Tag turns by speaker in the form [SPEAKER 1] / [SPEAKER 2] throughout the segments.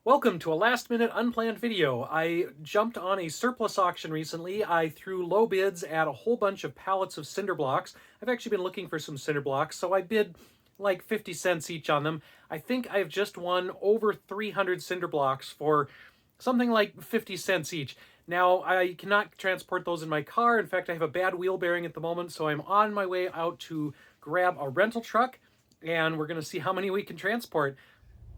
[SPEAKER 1] Welcome to a last-minute unplanned video. I jumped on a surplus auction recently. I threw low bids at a whole bunch of pallets of cinder blocks. I've actually been looking for some cinder blocks, so I bid like 50 cents each on them. I think I've just won over 300 cinder blocks for something like 50 cents each. Now, I cannot transport those in my car. In fact, I have a bad wheel bearing at the moment, so I'm on my way out to grab a rental truck, and we're going to see how many we can transport.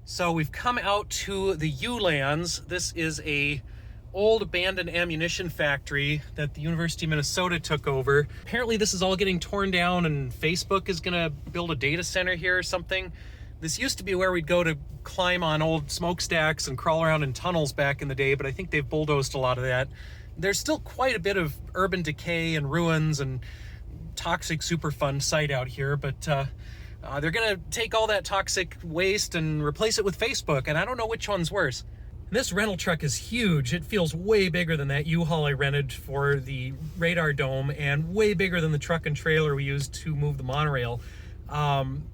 [SPEAKER 1] So we've come out to the U-Lands. This is a old abandoned ammunition factory that the University of Minnesota took over. Apparently this is all getting torn down and Facebook is gonna build a data center here or something. This used to be where we'd go to climb on old smokestacks and crawl around in tunnels back in the day, but I think they've bulldozed a lot of that. There's still quite a bit of urban decay and ruins and toxic Superfund site out here, but they're gonna take all that toxic waste and replace it with Facebook, and I don't know which one's worse. This rental truck is huge. It feels way bigger than that U-Haul I rented for the radar dome, and way bigger than the truck and trailer we used to move the monorail.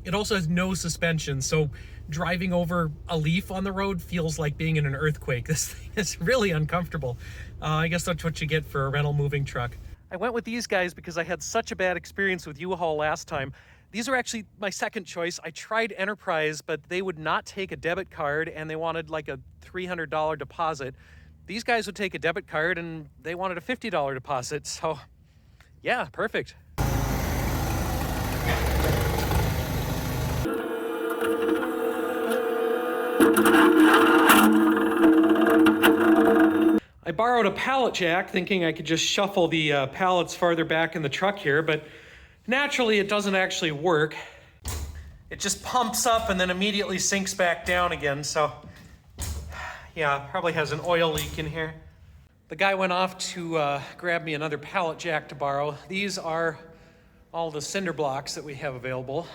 [SPEAKER 1] It also has no suspension, so driving over a leaf on the road feels like being in an earthquake. This thing is really uncomfortable. I guess that's what you get for a rental moving truck. I went with these guys because I had such a bad experience with U-Haul last time. These are actually my second choice. I tried Enterprise, but they would not take a debit card and they wanted like a $300 deposit. These guys would take a debit card and they wanted a $50 deposit. So yeah, perfect. I borrowed a pallet jack thinking I could just shuffle the pallets farther back in the truck here, but naturally, it doesn't actually work. It just pumps up and then immediately sinks back down again, so yeah, probably has an oil leak in here. The guy went off to grab me another pallet jack to borrow. These are all the cinder blocks that we have available.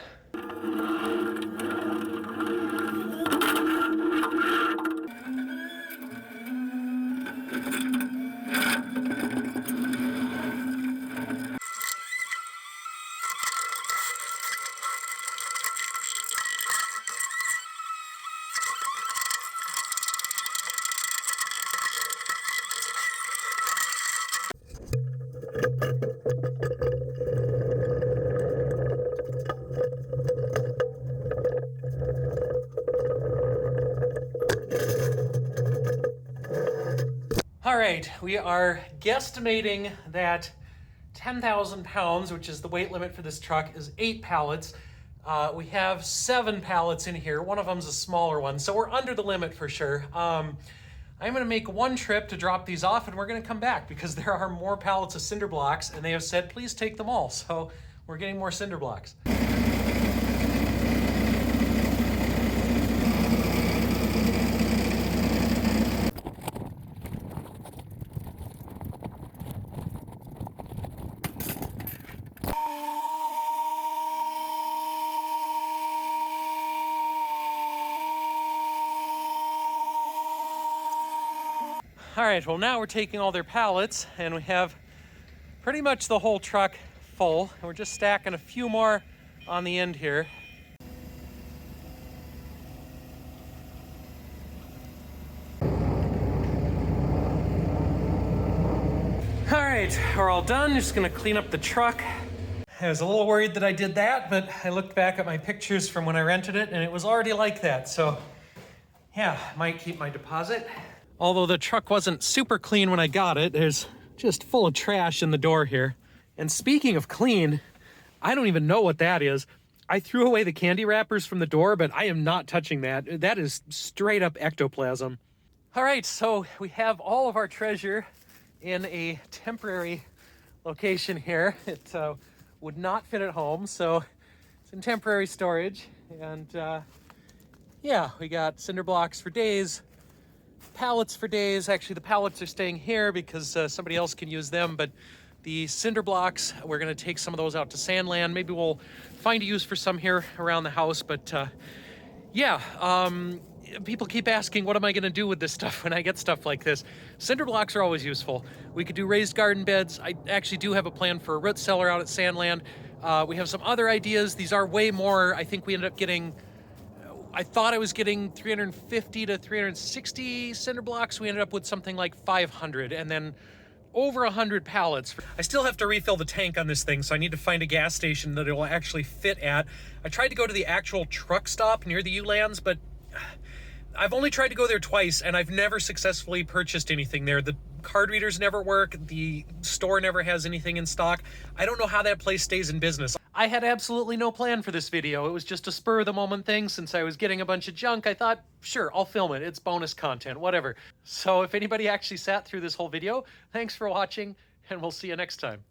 [SPEAKER 1] All right, we are guesstimating that 10,000 pounds, which is the weight limit for this truck, is 8 pallets. We have 7 pallets in here. One of them's a smaller one, so we're under the limit for sure. I'm gonna make one trip to drop these off and we're gonna come back because there are more pallets of cinder blocks and they have said, please take them all. So we're getting more cinder blocks. All right, well now we're taking all their pallets and we have pretty much the whole truck full. And we're just stacking a few more on the end here. All right, we're all done. Just gonna clean up the truck. I was a little worried that I did that, but I looked back at my pictures from when I rented it and it was already like that. So yeah, might keep my deposit. Although the truck wasn't super clean when I got it, there's just full of trash in the door here. And speaking of clean, I don't even know what that is. I threw away the candy wrappers from the door, but I am not touching that. That is straight up ectoplasm. All right, so we have all of our treasure in a temporary location here. It would not fit at home, so it's in temporary storage. And yeah, we got cinder blocks for days, pallets for days. Actually, the pallets are staying here because somebody else can use them, but the cinder blocks, we're gonna take some of those out to Sandland. Maybe we'll find a use for some here around the house, but yeah, people keep asking, what am I gonna do with this stuff when I get stuff like this? Cinder blocks are always useful. We could do raised garden beds. I actually do have a plan for a root cellar out at Sandland. We have some other ideas. These are way more, I think we ended up getting I thought I was getting 350 to 360 cinder blocks. We ended up with something like 500, and then over 100 pallets. I still have to refill the tank on this thing, so I need to find a gas station that it will actually fit at. I tried to go to the actual truck stop near the ULands, but I've only tried to go there twice, and I've never successfully purchased anything there. The card readers never work. The store never has anything in stock. I don't know how that place stays in business. I had absolutely no plan for this video. It was just a spur-of-the-moment thing. Since I was getting a bunch of junk, I thought, sure, I'll film it. It's bonus content, whatever. So if anybody actually sat through this whole video, thanks for watching, and we'll see you next time.